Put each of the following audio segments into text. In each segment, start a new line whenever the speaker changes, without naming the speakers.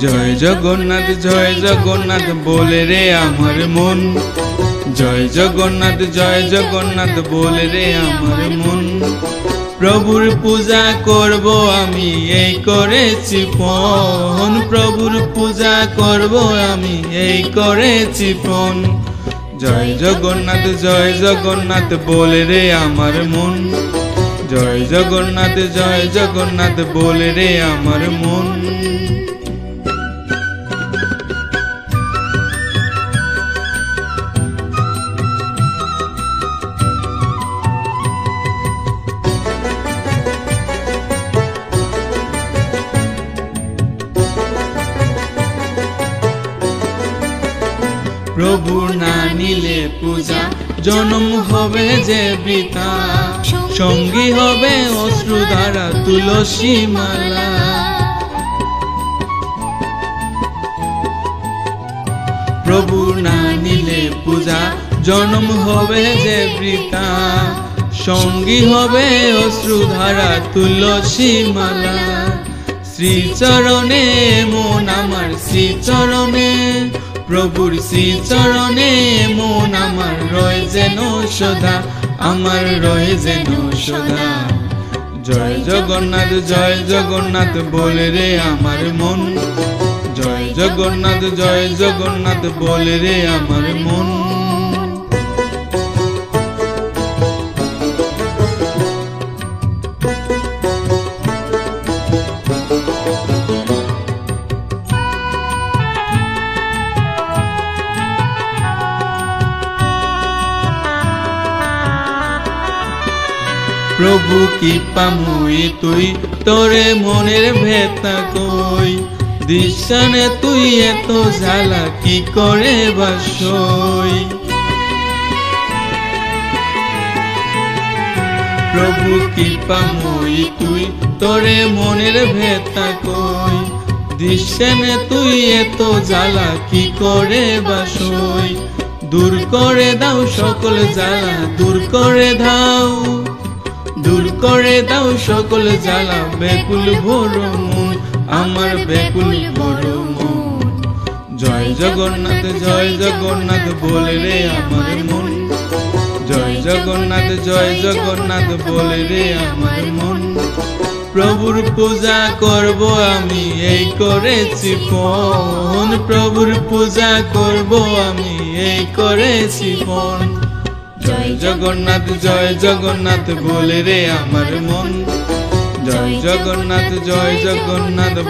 জয় জগন্নাথ বলে রে আমার মন, জয় জগন্নাথ বলে রে আমার মন। প্রভুর পূজা করব আমি এই করেছি পণ, প্রভুর পূজা করব আমি এই করেছি পণ। জয় জগন্নাথ বলে রে আমার মন, জয় জগন্নাথ বলে রে আমার মন। প্রভু না নিলে পূজা জন্ম হবে যে বৃথা, সঙ্গী হবে অশ্রুধারা তুলসী মালা। প্রভু না নিলে পূজা জন্ম হবে যে বৃথা, সঙ্গী হবে অশ্রুধারা তুলসী মালা। শ্রীচরণে মন আমার, শ্রীচরণে প্রভুর শ্রীচরণে মন আমার রয় যেন সদা, আমার রয় যেন সদা। জয় জগন্নাথ বলে রে আমার মন, জয় জগন্নাথ বলে রে আমার মন। প্রভু কি পামুই তুই, তোরে মনের ভেতা কই, দিশানে তুই এত জ্বালা কি করে বাসই। প্রভু কি পামুই তুই, তোরে মনের ভেতা কই, দিশানে তুই এত জ্বালা কি করে বাসই। দূর করে দাও সকল জ্বালা, দূর করে দাও, দূর করে দাও সকল জ্বালা, ব্যাকুল ভোর মন আমার ব্যাকুল ভোর মন। জয় জগন্নাথ বলে রে আমার মন, জয় জগন্নাথ বলে রে আমার মন। প্রভুর পূজা করব আমি এই করেছি পণ, প্রভুর পূজা করব আমি এই করেছি পণ। জয় জগন্নাথ বলে রে আমার মন, জয় জগন্নাথ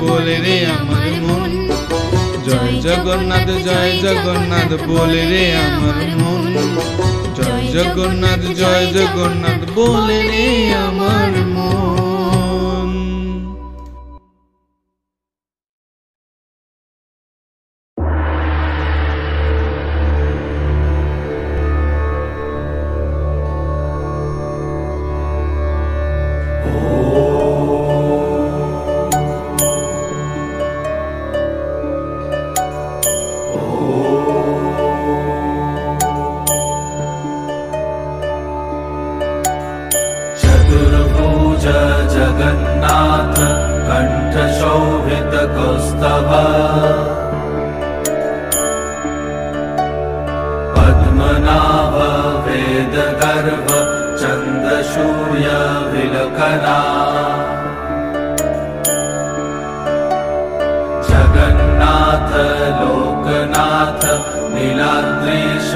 বলে রে আমার মন। জয় জগন্নাথ বলে রে আমার মন, জয় জগন্নাথ বলে রে আমার মন।
जगन्नाथ कंठ शोभित कौस्तभ, पद्मनाभ वेद गर्भ चंद्रसूर्य विलखना। जगन्नाथ लोकनाथ नीलाद्रीश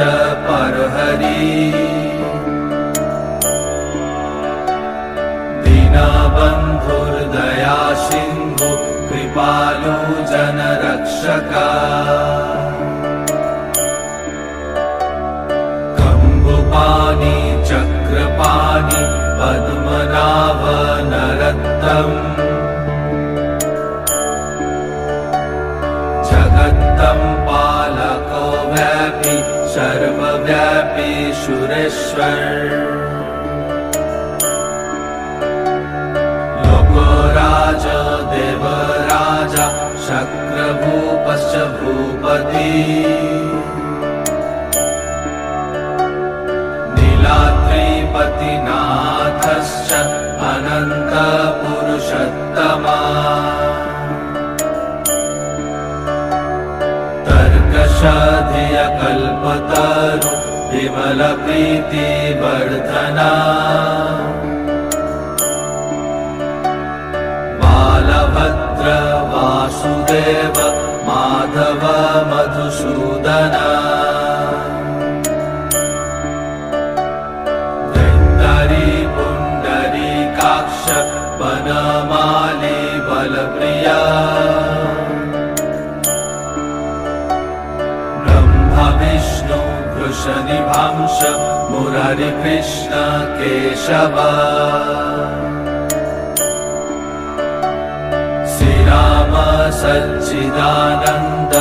परहरि, बंधुर्दया सिंधु कृपालु जन रक्षका। कंबुपानी चक्रपाणी पद्मनाभ नरत्तम, जगत्तम पालको व्यापी सर्वव्यापी सुरेश्वर। देवराजा शक्रभूपश्च भूपति, नीलाद्रिपतिनाथश्च अनंत पुरुषोत्तमा। औषधिय कल्पतरु विमल प्रीति वर्धना बालभद्र वासुदेव माधव मधुसूदना धैर्धरी पुण्डरीकाक्ष वनमाली बलप्रिया ब्रह्म विष्णु वृषनिभांश मुरारी कृष्ण केशव श्रीराम सच्चिदानंद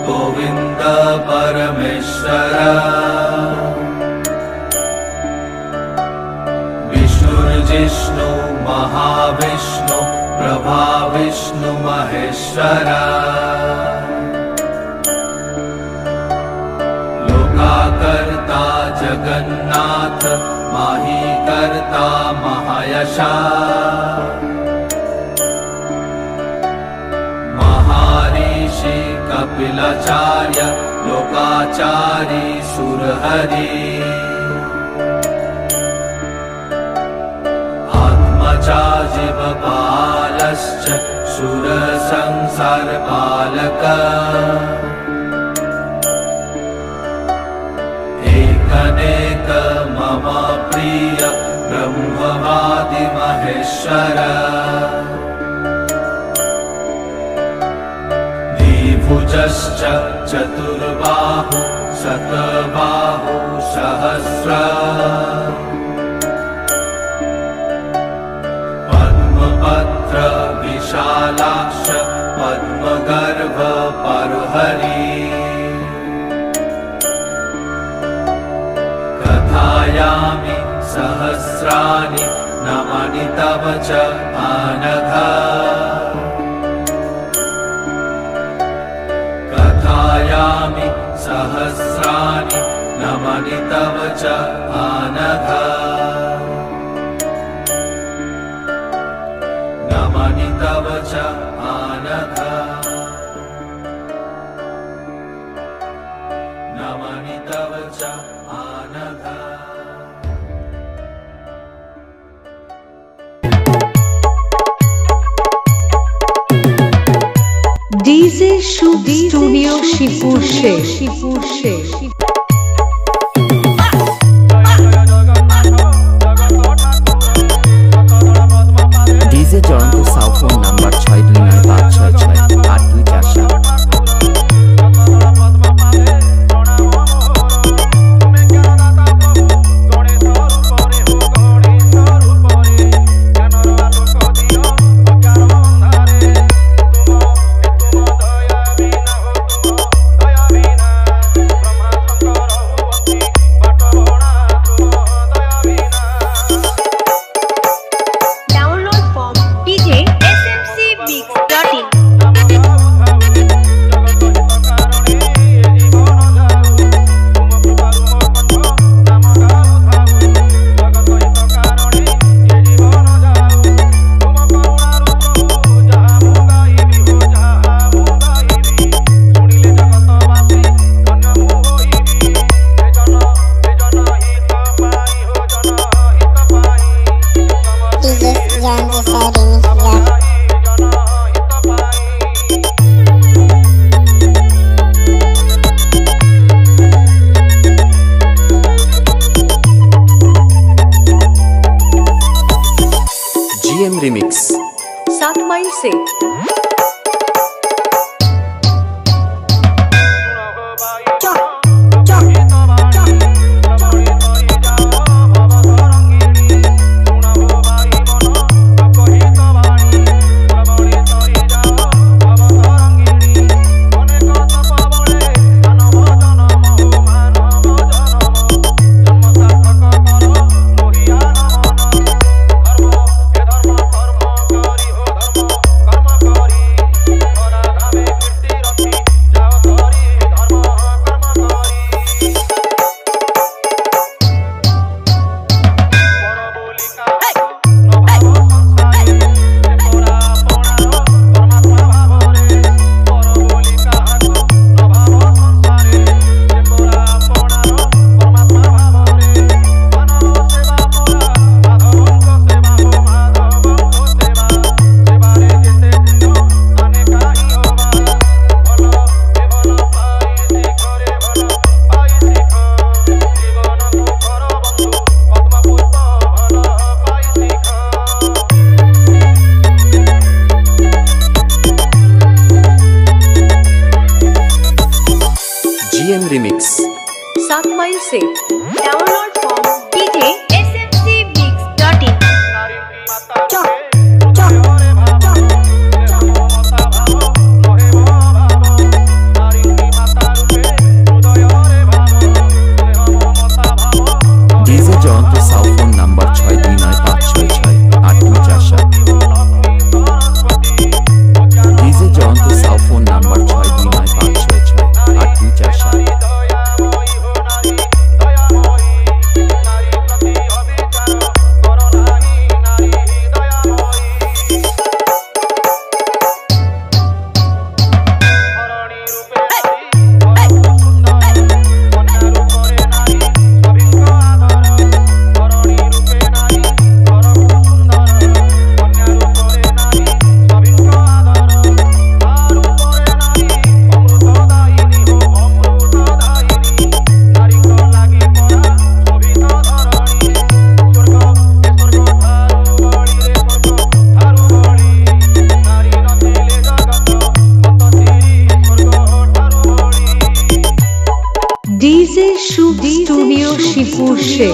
गोविंद परमेश्वर विष्णुर्जिष्णु महाविष्णु प्रभा विष्णु महेश्वर लोकाकर्ता जगन्नाथ माही कर्ता महायशा महर्षि कपिलाचार्य लोकाचारी सुरहरि आत्मजा जीवपालश्च सुर संसार पालक एकनेक मम प्रिय ब्रह्मवादि महेश्वर भुजश्च चतुर्बाहु शतबाहु सहस्र पद्मपत्र विशालाक्ष पद्मगर्भ परहरि कथयामि सहस्राणि नमानि तव च अनघ कथयामि सहस्राणि नमानि तव च अनघ नमानि तव च अनघ नमानि तव च अनघ
डीजे शुभ स्टूडियो शिवपुर से
DJ Jayant Sau phone number 6295668247
Brahma
Remix.
7 Mile से download from djsmcmix.in।
DJ Jayanta Sau phone number 6295668247। DJ Jayanta Sau phone number 6295668247।
DJ Shubh studio Shivpur से।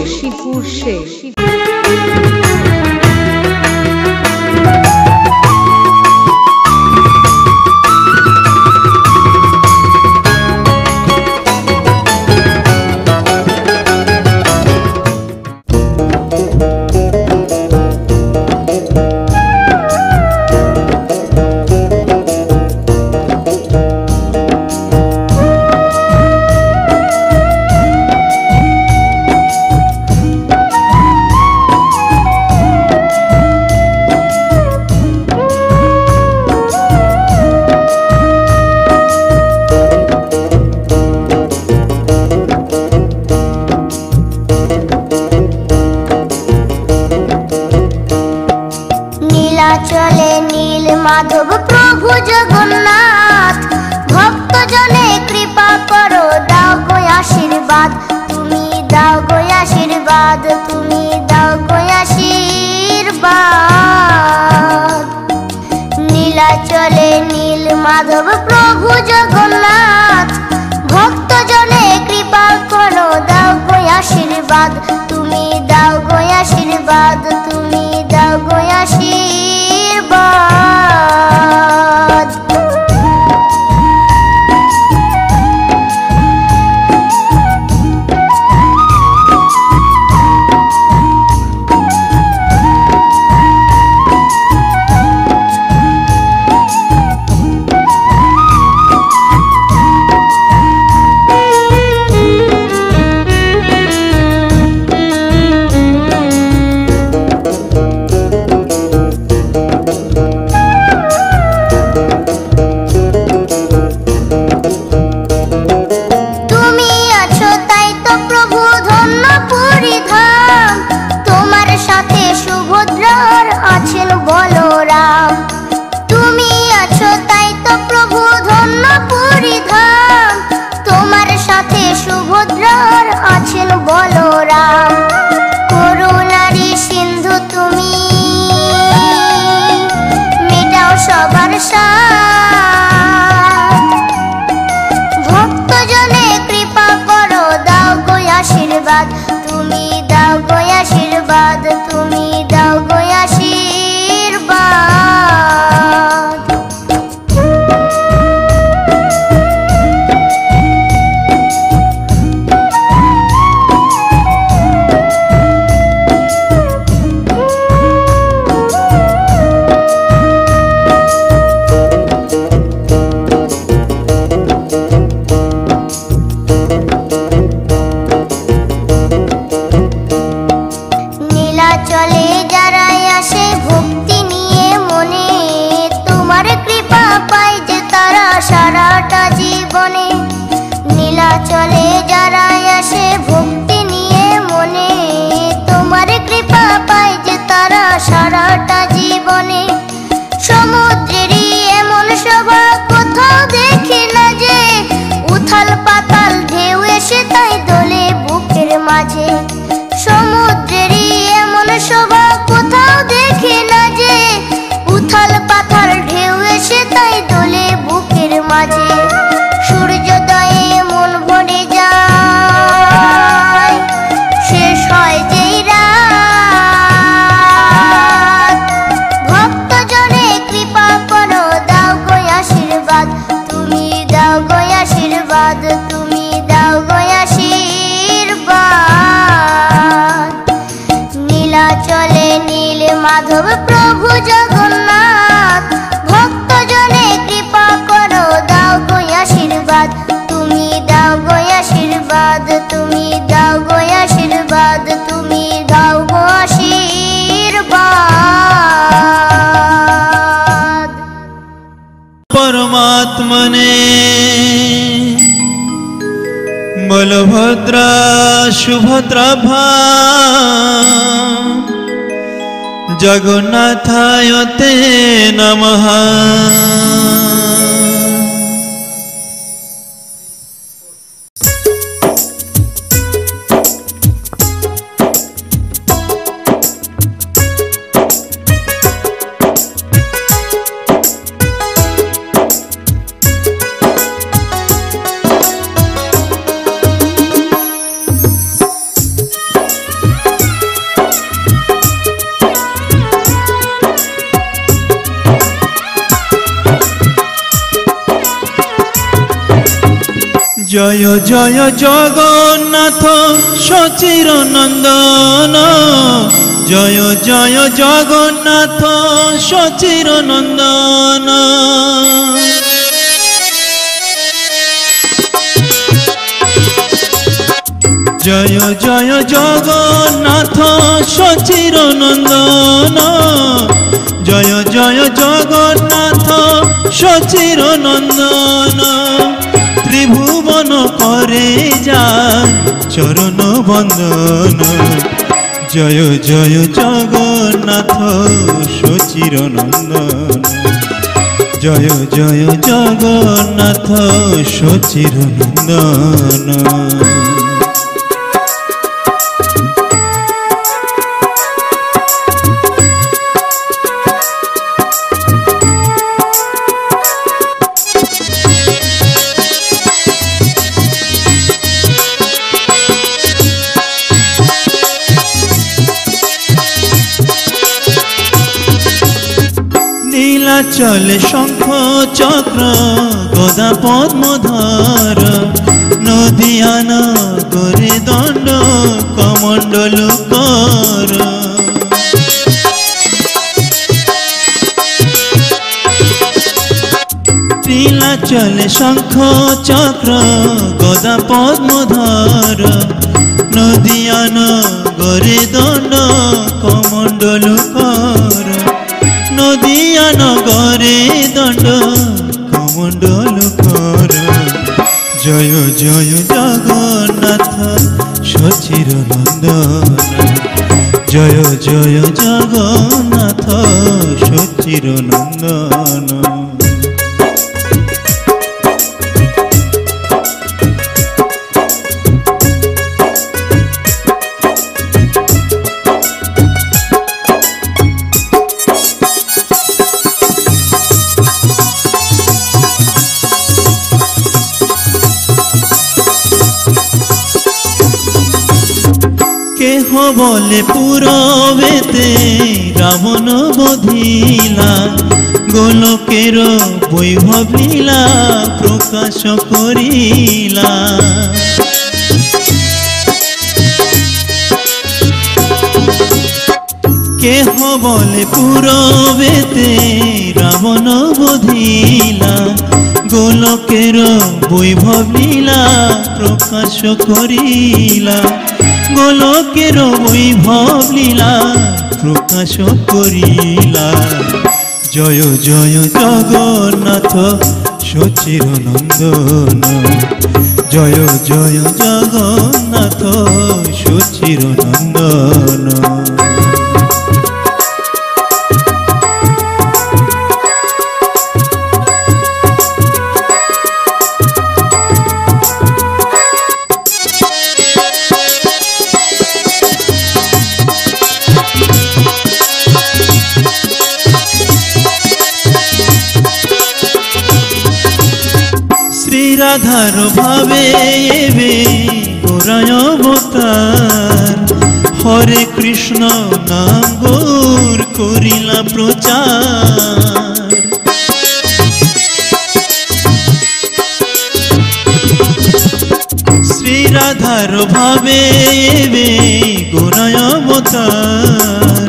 চলে নীল মাধব প্রভু জগন্নাথ, ভক্ত জনে কৃপা করো, দাও গো আশীর্বাদ, তুমি দাও গো আশীর্বাদ, তুমি দাও গো আশীর্বাদ। নীলা চলে নীল মাধব প্রভু জগন্নাথ, ভক্ত জনে কৃপা করো, দাও গো আশীর্বাদ, তুমি দাও গো আশীর্বাদ, তুমি দাও গো আশীর্বাদ। আছেন বলরাম, তুমি আছো তাই তো প্রভু ধন্য পরিধাম, তোমার সাথে সুভদ্রার আছেন বলরাম। করুণারি সিন্ধু তুমি, মেটাও সবার সাথ, ভক্তজনে কৃপা করো, দাও গো আশীর্বাদ, তুমি দাও গো আশীর্বাদ, তুমি দাও গো আশীর্বাদ। আশীর্বাদ তুমি দাও গো আশীর্বাদ নীলাচলে নীল মাধব প্রভু জগন্নাথ ভক্তজনে কৃপা করো দাও গো আশীর্বাদ তুমি দাও গো আশীর্বাদ তুমি দাও গো আশীর্বাদ তুমি দাও গো আশীর্বাদ
परमात्मने बलभद्रा सुभद्रा जगन्नाथाय ते नमः। जय जय जगन्नाथ सचिर नंदन जय जय जगन्नाथ सचिर नंदन जय जय जगन्नाथ सचिर नंदन जय जय जगन्नाथ सचिर नंदन त्रिभुवन करे जा चरण बंदन जय जय जगन्नाथ सचिर नंदन जय जय जगन्नाथ सचिर नंदन। चले शंख चक्र गदा पद्मधर नदियान करे दंड कमंडल कर नीला चले शंख चक्र गदा पद्मधर नदियान करे दंड कमंडल कर नदिया नगरे दंड कमंडल कर जय जय जगन्नाथ सचिर नंदन जय जय जगन्नाथ सचिर नंदन। केह बोले पुरवेते रावण बधिला गोलकेर वैभव लीला प्रकाश करिला केह बोले पुरवेते रावण बधिला गोलकेर वैभव लीला प्रकाश करिला गोलकेर वैभव लीला प्रकाश करिला जय जय जगन्नाथ सचिर नंदन जय जय जगन्नाथ सचिर नंदन। राधार भावे एबे गोराय अवतार हरे कृष्ण नाम गौर करिला प्रचार রাধার ভাবে এবে গোরায় অবতার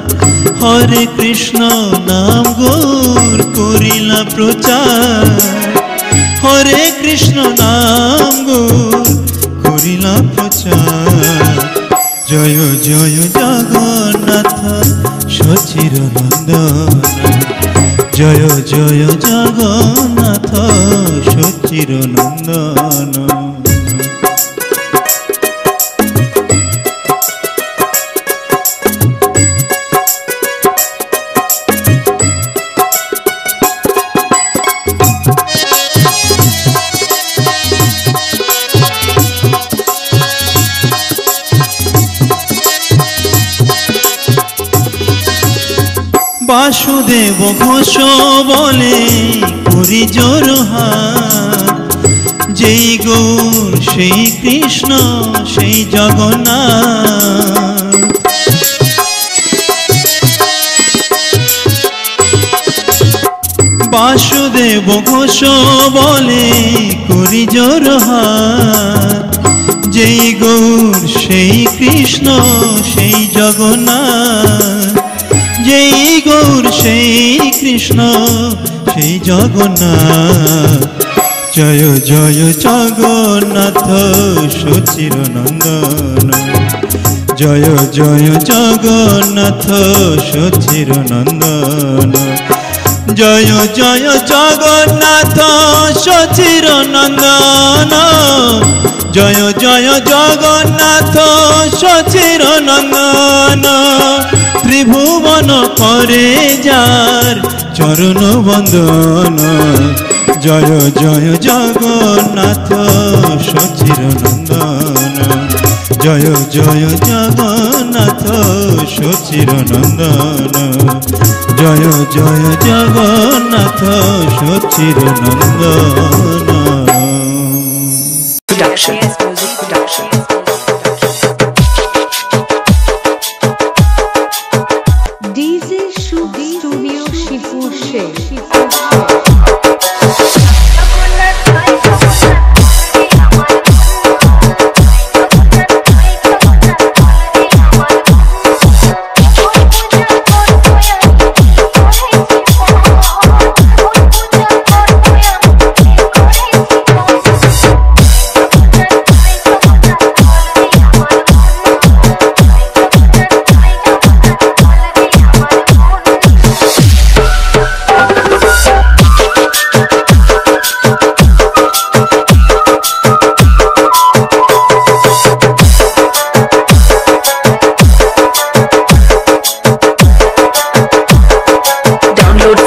হরে কৃষ্ণ নাম গৌর করিলা প্রচার হরে কৃষ্ণ নাম গৌর করিলা প্রচার জয় জয় জগন্নাথ সচির নন্দন জয় জয় জগন্নাথ সচির নন্দন বাসুদেব ঘোষ বলে করি জোরহার যেই গৌর সেই কৃষ্ণ সেই জগন্নাথ বাসুদেব ঘোষ বলে করি জোরহার যেই গৌর সেই কৃষ্ণ সেই জগন্নাথ যেই গৌর সেই কৃষ্ণ সেই জগন্নাথ জয় জয় জগন্নাথ সচির নন্দন জয় জয় জগন্নাথ সচির নন্দন জয় জয় জগন্নাথ সচির নন্দন জয় জয় জগন্নাথ সচির নন্দন ত্রিভুবন করে যার চরণ বন্দন জয় জয় জগন্নাথ সচির নন্দন জয় জয় জগন্নাথ সচির নন্দন জয় জয় জগন্নাথ সচির নন্দন
Production. Music production. DJ Studio Shipur Sheikh.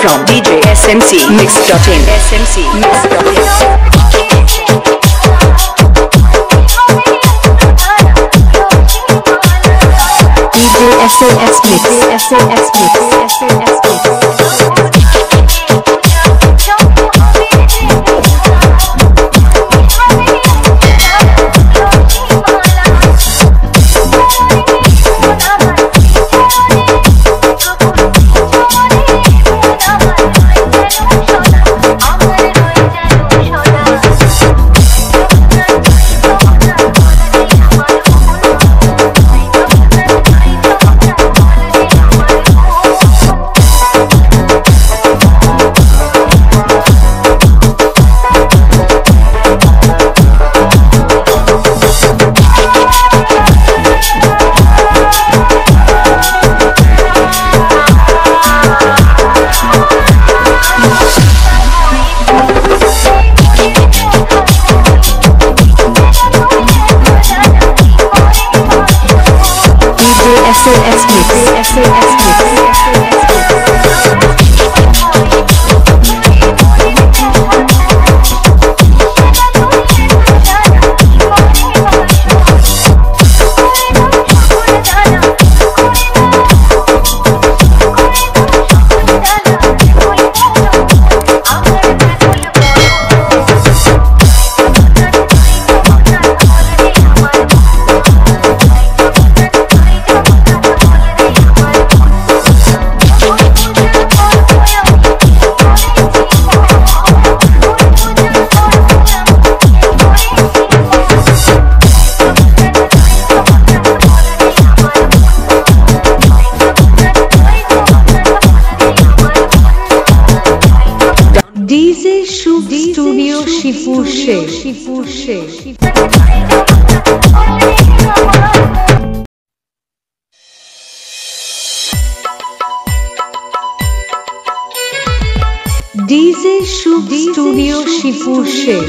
From DJ SMC Mix.in SMC Mix.in DJ SAS Mix SAS Mix SAS Mix SAS Mix SAS Mix Shibpur Sheikh DJ Shubh studio Shibpur Sheikh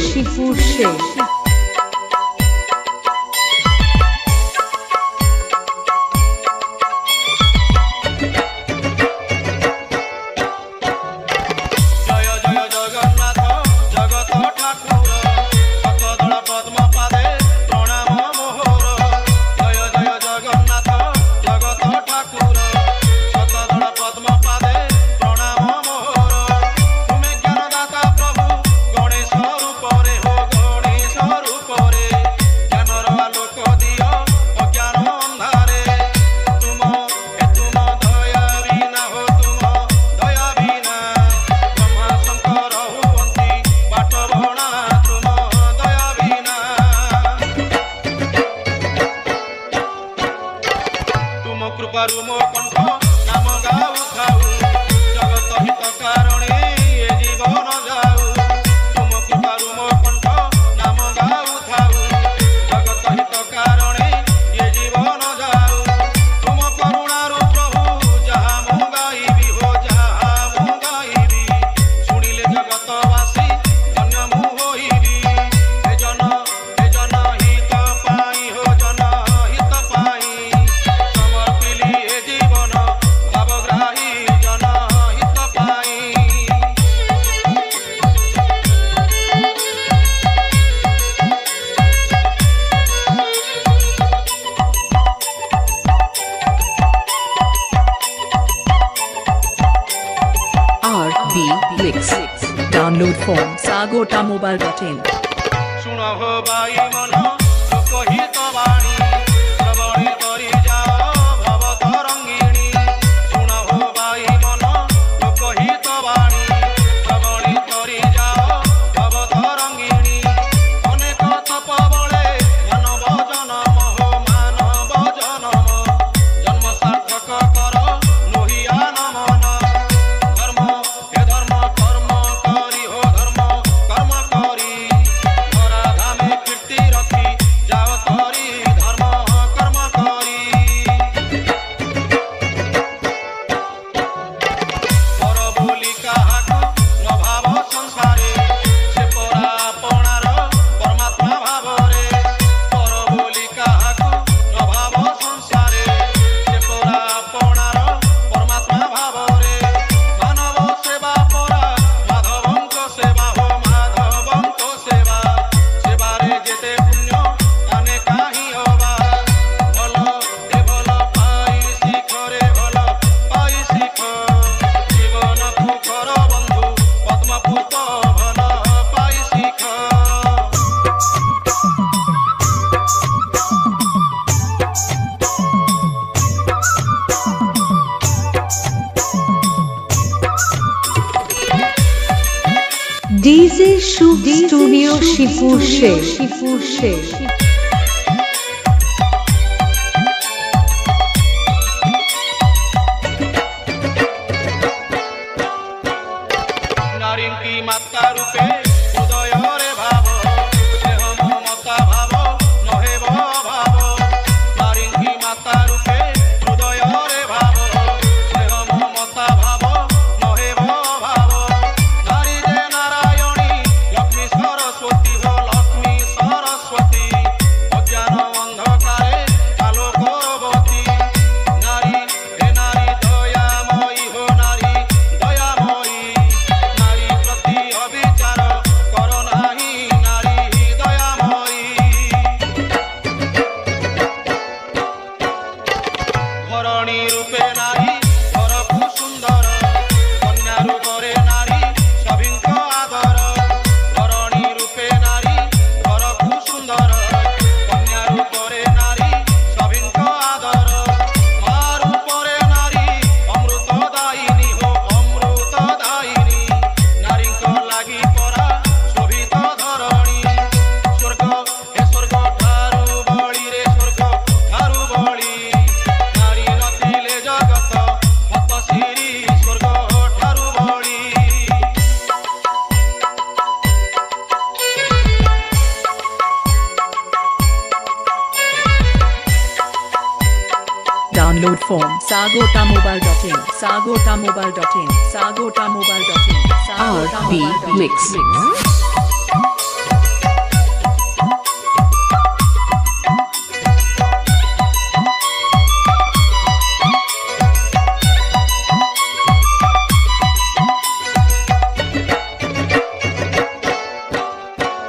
Download from sagotamobile.in.
सुनो हो बाई मनो लोकहित वाणी श्रवणे करि जाओ भव तरंगिणी सुनो हो बाई मनो लोकहित वाणी श्रवणे करि जाओ भव तरंगिणी अनेक तप बळे मानव जनम हो मानव जनम जन्म सार्थक कर लोहिया नमन धर्म हे धर्म कर्म करि हो धर्म कर्म करि कीर्ति रखी जाओ तोरी धर्म कर्म करी पर बोली काहाको न भाव संसारे से परा अपनार परमात्मा भावरे पर बोली काहाको न भाव संसारे से परा अपनार परमात्मा भावरे मानव सेवा परा माधवंक सेवा हो माधवंक सेवा सेवारे जेते पुण्य आने काही हवा भल ए भल पाई शिख रे भल पाई शिख जीवन तू कर बंधु पद्मपुत भल पाई शिख
ডিজে শুভ স্টুডিও শিবপুর শেখ
नारी की माता रूपे हृदय रे भाव देह ममता भाव नहे भाव नारी की माता रूपे हृदय रे भाव देह ममता भाव नहे भाव नारी जे नारायणी लक्ष्मी सरस्वती हो Lakshmi Saraswati
download from sagotamobile.in. sagotamobile.in. sagotamobile.in.
RB Mix.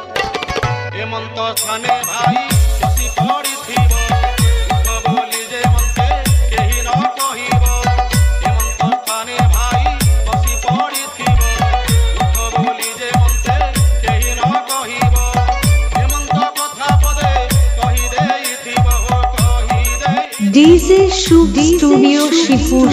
Hemant स्थाने भाई बसी पड़िथिब दुख बोली जे मते केही न कहिब हेमंत स्थाने भाई बसी पड़िथिब दुख बोली जे मते केही न कहिब हेमंत कथा पदे कहि देइथिब हो कहि देइ
DJ Shub Studio Shifur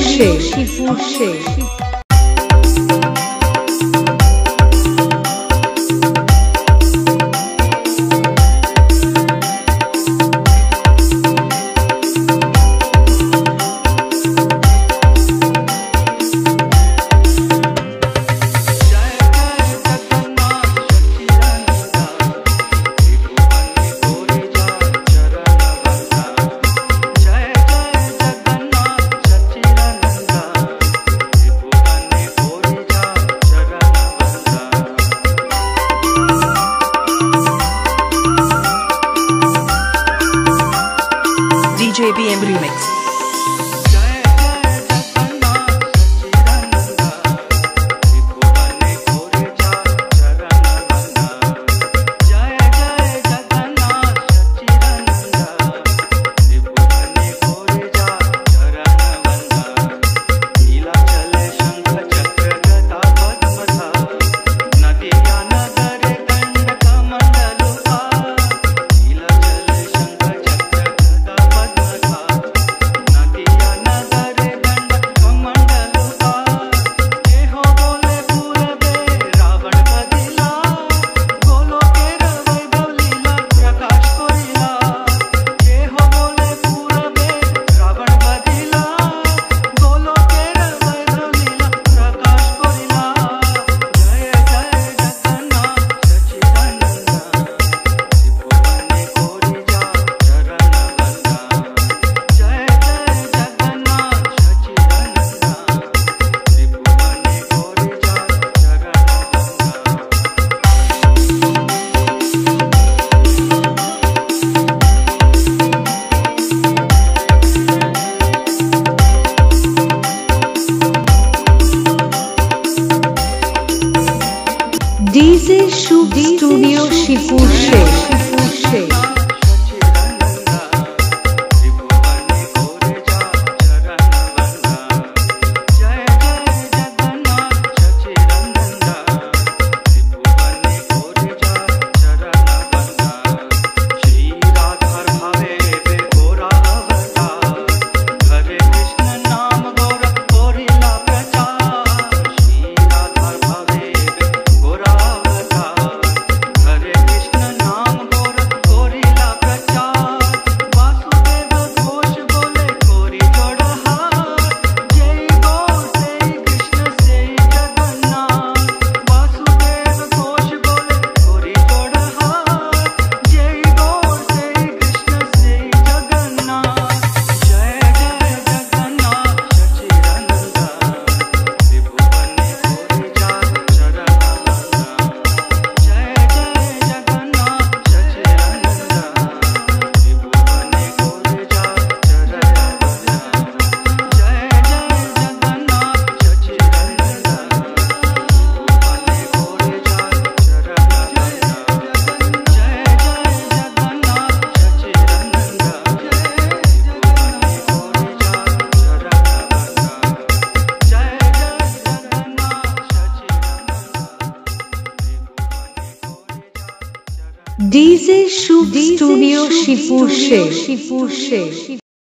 DJ BM Remix. DJ Shub Studio Shifur DJ Shub Studio Shifur